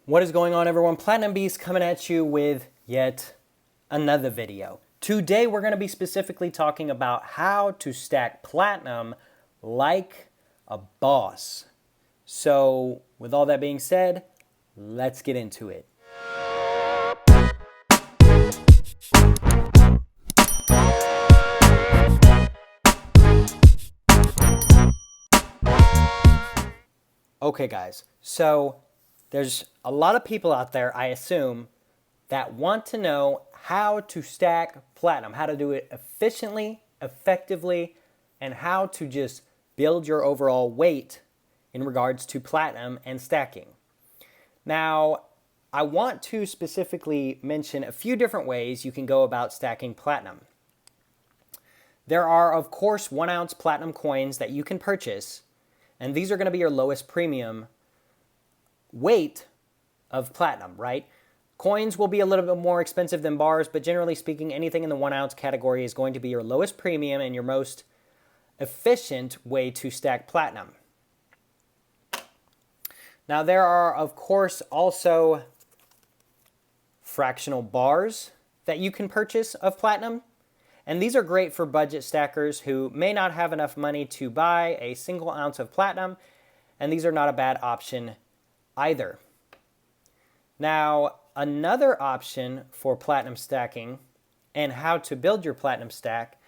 What is going on, everyone? Platinum Beast coming at you with yet another video. Today we're going to be specifically talking about how to stack platinum like a boss. So with all that being said, let's get into it. Okay guys, so there's a lot of people out there, I assume, that want to know how to stack platinum, how to do it efficiently, effectively, and how to just build your overall weight in regards to platinum and stacking. Now, I want to specifically mention a few different ways you can go about stacking platinum. There are, of course, 1 ounce platinum coins that you can purchase, and these are going to be your lowest premium weight of platinum, right? Coins will be a little bit more expensive than bars, but generally speaking, anything in the 1 ounce category is going to be your lowest premium and your most efficient way to stack platinum. Now, there are, of course, also fractional bars that you can purchase of platinum. And these are great for budget stackers who may not have enough money to buy a single ounce of platinum. And these are not a bad option either. Now, another option for platinum stacking and how to build your platinum stack,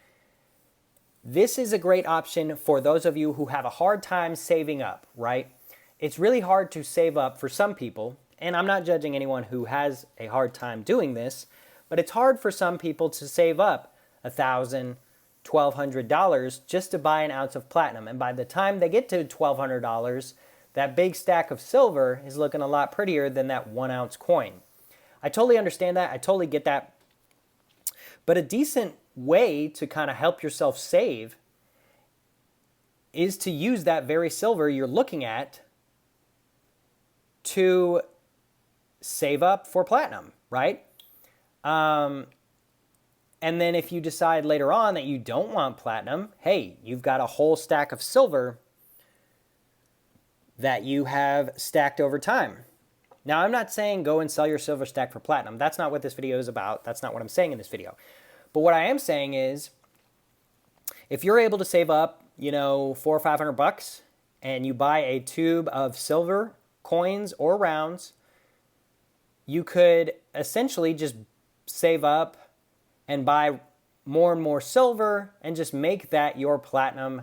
this is a great option for those of you who have a hard time saving up, right? It's really hard to save up for some people, and I'm not judging anyone who has a hard time doing this, but it's hard for some people to save up $1,000, $1,200 just to buy an ounce of platinum. And by the time they get to $1,200, that big stack of silver is looking a lot prettier than that 1 ounce coin. I totally understand that. I totally get that. But a decent way to kind of help yourself save is to use that very silver you're looking at to save up for platinum, right? And then if you decide later on that you don't want platinum, hey, you've got a whole stack of silver that you have stacked over time. Now, I'm not saying go and sell your silver stack for platinum. That's not what this video is about. That's not what I'm saying in this video. But what I am saying is, if you're able to save up, $400 or $500 and you buy a tube of silver coins or rounds, you could essentially just save up and buy more and more silver and just make that your platinum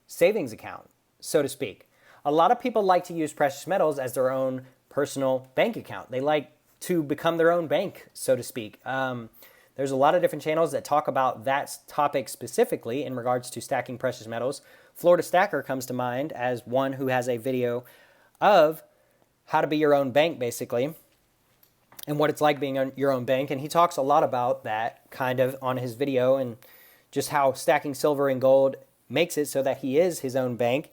savings account, so to speak. A lot of people like to use precious metals as their own personal bank account. They like to become their own bank, so to speak. There's a lot of different channels that talk about that topic specifically in regards to stacking precious metals. Florida Stacker comes to mind as one who has a video of how to be your own bank, basically, and what it's like being your own bank. And he talks a lot about that kind of on his video and just how stacking silver and gold makes it so that he is his own bank.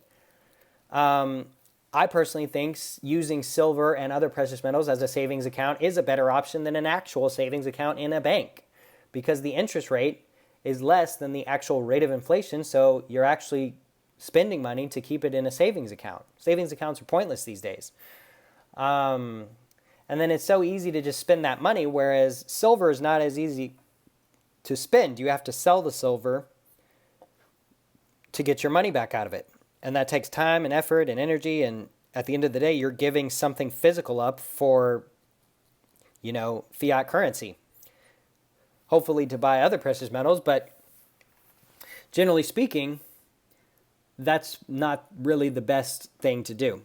I personally think using silver and other precious metals as a savings account is a better option than an actual savings account in a bank, because the interest rate is less than the actual rate of inflation, so you're actually spending money to keep it in a savings account. Savings accounts are pointless these days. And then it's so easy to just spend that money, whereas silver is not as easy to spend. You have to sell the silver to get your money back out of it. And that takes time and effort and energy, and at the end of the day, you're giving something physical up for, fiat currency. Hopefully to buy other precious metals, but generally speaking, that's not really the best thing to do,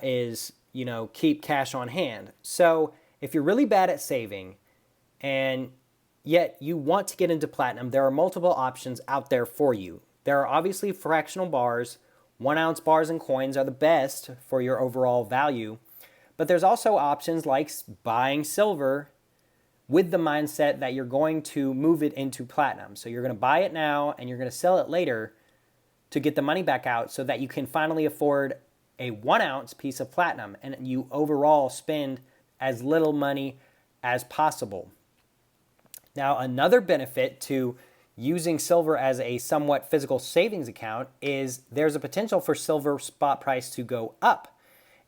is keep cash on hand. So if you're really bad at saving and yet you want to get into platinum, there are multiple options out there for you. There are obviously fractional bars. 1 ounce bars and coins are the best for your overall value. But there's also options like buying silver with the mindset that you're going to move it into platinum. So you're going to buy it now and you're going to sell it later to get the money back out so that you can finally afford a 1 ounce piece of platinum and you overall spend as little money as possible. Now, another benefit to using silver as a somewhat physical savings account is there's a potential for silver spot price to go up.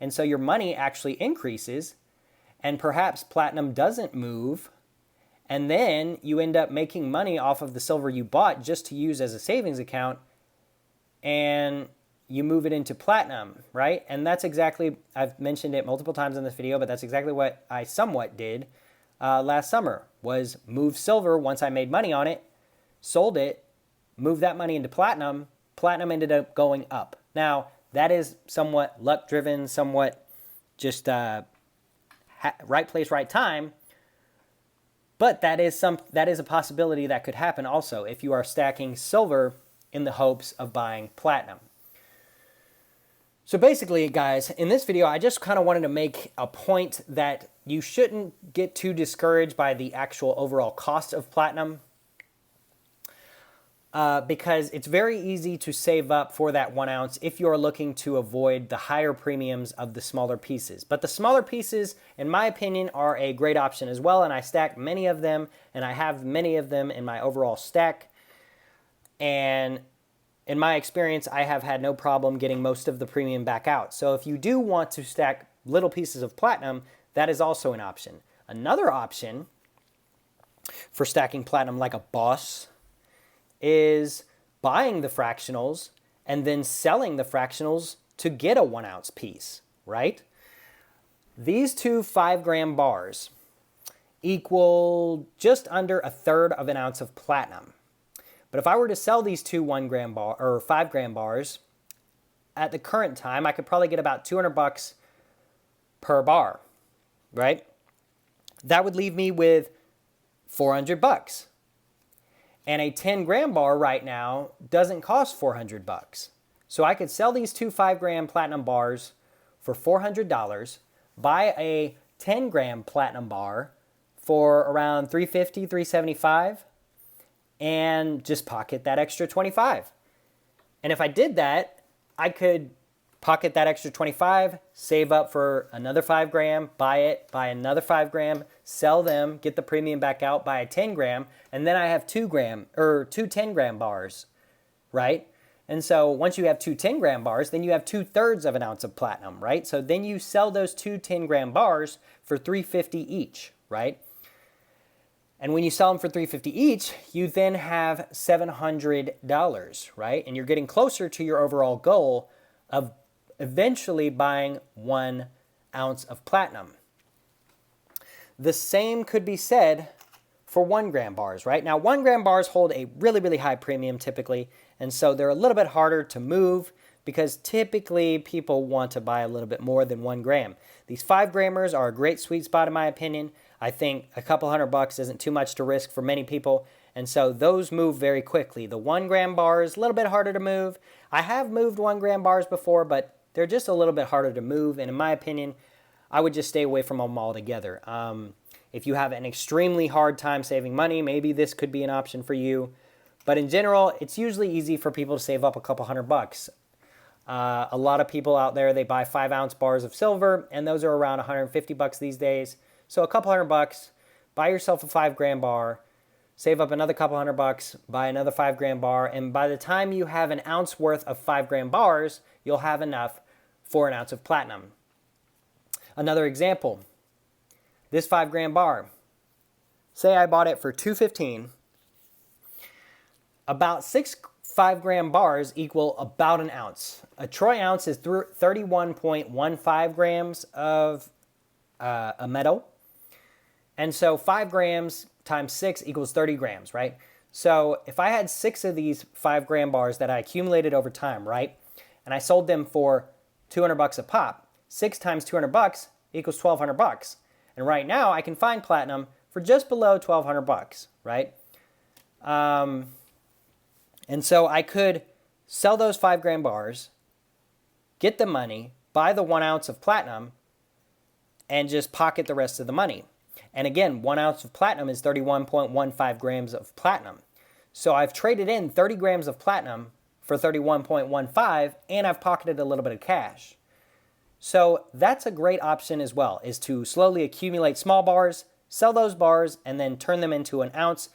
And so your money actually increases, and perhaps platinum doesn't move, and then you end up making money off of the silver you bought just to use as a savings account, and you move it into platinum, right? And that's exactly, I've mentioned it multiple times in this video, but that's exactly what I somewhat did last summer, was move silver once I made money on it, sold it, moved that money into platinum. Platinum ended up going up. Now, that is somewhat luck-driven, somewhat just right place, right time. But that is a possibility that could happen also if you are stacking silver in the hopes of buying platinum. So basically, guys, in this video, I just kind of wanted to make a point that you shouldn't get too discouraged by the actual overall cost of platinum, because it's very easy to save up for that 1 ounce if you're looking to avoid the higher premiums of the smaller pieces. But the smaller pieces, in my opinion, are a great option as well, and I stack many of them, and I have many of them in my overall stack. And in my experience, I have had no problem getting most of the premium back out. So if you do want to stack little pieces of platinum, that is also an option. Another option for stacking platinum like a boss is buying the fractionals and then selling the fractionals to get a 1 ounce piece, right? These two 5-gram bars equal just under 1/3 of an ounce of platinum. But if I were to sell these two 1-gram bar or 5-gram bars at the current time, I could probably get about $200 per bar, right? That would leave me with $400. And a 10-gram bar right now doesn't cost $400. So I could sell these two 5-gram platinum bars for $400, buy a 10-gram platinum bar for around $350, $375, and just pocket that extra $25. And if I did that, I could pocket that extra $25, save up for another 5-gram, buy another 5-gram, sell them, get the premium back out, buy a 10-gram, and then I have 2-gram or two 10-gram bars, right? And so once you have two 10-gram bars, then you have 2/3 of an ounce of platinum, right? So then you sell those two 10-gram bars for $350 each, right? And when you sell them for $350 each, you then have $700, right? And you're getting closer to your overall goal of eventually buying 1 ounce of platinum. The same could be said for 1-gram bars, right? Now, 1-gram bars hold a really, really high premium typically, and so they're a little bit harder to move because typically people want to buy a little bit more than 1 gram. These 5-grammers are a great sweet spot in my opinion. I think a couple $100 isn't too much to risk for many people, and so those move very quickly. The 1-gram bars, a little bit harder to move. I have moved 1-gram bars before, but they're just a little bit harder to move, and in my opinion, I would just stay away from them altogether. If you have an extremely hard time saving money, maybe this could be an option for you. But in general, it's usually easy for people to save up a couple $100. A lot of people out there, they buy 5-ounce bars of silver, and those are around $150 these days. So a couple $100, buy yourself a 5-gram bar, save up another couple $100, buy another 5-gram bar, and by the time you have an ounce worth of 5-gram bars, you'll have enough for an ounce of platinum. Another example, this 5-gram bar. Say I bought it for $2.15. About 6 5-gram bars equal about an ounce. A troy ounce is 31.15 grams of a metal. And so 5 grams times 6 equals 30 grams, right? So if I had 6 of these 5-gram bars that I accumulated over time, right? And I sold them for $200 a pop. 6 times $200 equals $1,200. And right now I can find platinum for just below $1,200, right? And so I could sell those 5-gram bars, get the money, buy the 1 ounce of platinum, and just pocket the rest of the money. And again, 1 ounce of platinum is 31.15 grams of platinum. So I've traded in 30 grams of platinum for 31.15, and I've pocketed a little bit of cash. So that's a great option as well, is to slowly accumulate small bars, sell those bars, and then turn them into an ounce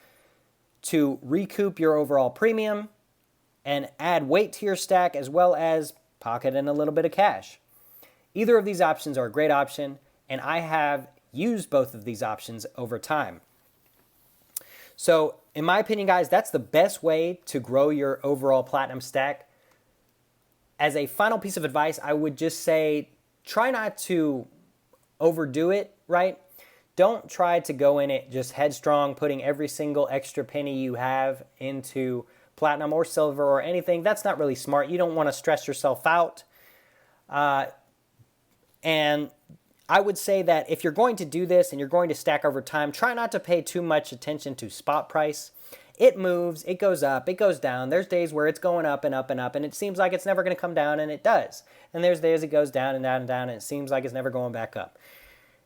to recoup your overall premium and add weight to your stack as well as pocket in a little bit of cash. Either of these options are a great option, and I have used both of these options over time. So in my opinion, guys, that's the best way to grow your overall platinum stack. As a final piece of advice, I would just say try not to overdo it, right? Don't try to go in it just headstrong, putting every single extra penny you have into platinum or silver or anything. That's not really smart. You don't want to stress yourself out. And I would say that if you're going to do this and you're going to stack over time, try not to pay too much attention to spot price. It moves, it goes up, it goes down. There's days where it's going up and up and up, and it seems like it's never going to come down, and it does. And there's days it goes down and down and down, and it seems like it's never going back up.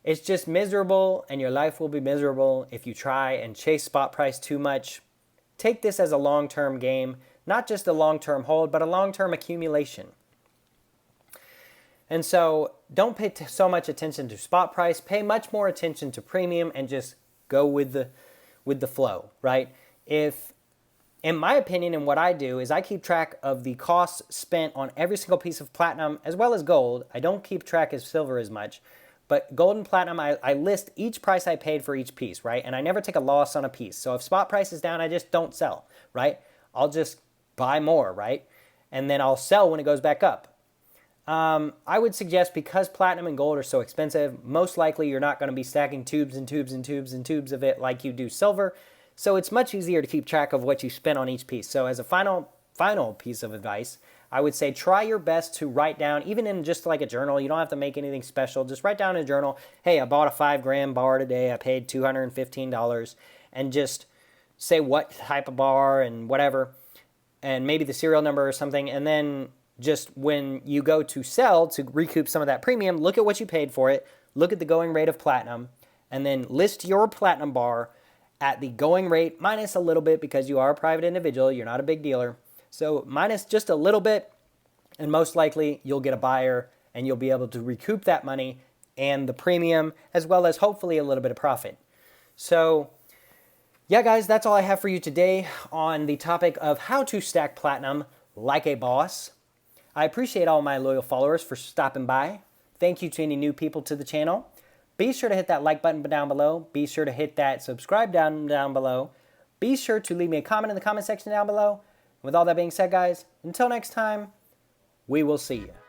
It's just miserable, and your life will be miserable if you try and chase spot price too much. Take this as a long-term game, not just a long-term hold, but a long-term accumulation. And so don't pay so much attention to spot price. Pay much more attention to premium and just go with the flow, right? If, in my opinion, and what I do is I keep track of the costs spent on every single piece of platinum as well as gold. I don't keep track of silver as much, but gold and platinum, I list each price I paid for each piece, right? And I never take a loss on a piece. So if spot price is down, I just don't sell, right? I'll just buy more, right? And then I'll sell when it goes back up. I would suggest, because platinum and gold are so expensive, most likely you're not going to be stacking tubes and tubes and tubes and tubes of it like you do silver. So it's much easier to keep track of what you spent on each piece. So as a final piece of advice, I would say try your best to write down, even in just like a journal. You don't have to make anything special. Just write down in a journal, hey, I bought a 5-gram bar today. I paid $215, and just say what type of bar and whatever, and maybe the serial number or something. And then just when you go to sell to recoup some of that premium, look at what you paid for it, look at the going rate of platinum, and then list your platinum bar at the going rate minus a little bit, because you are a private individual, you're not a big dealer. So minus just a little bit, and most likely you'll get a buyer and you'll be able to recoup that money and the premium, as well as hopefully a little bit of profit. So yeah, guys, that's all I have for you today on the topic of how to stack platinum like a boss. I appreciate all my loyal followers for stopping by. Thank you to any new people to the channel. Be sure to hit that like button down below. Be sure to hit that subscribe down below. Be sure to leave me a comment in the comment section down below. With all that being said, guys, until next time, we will see you.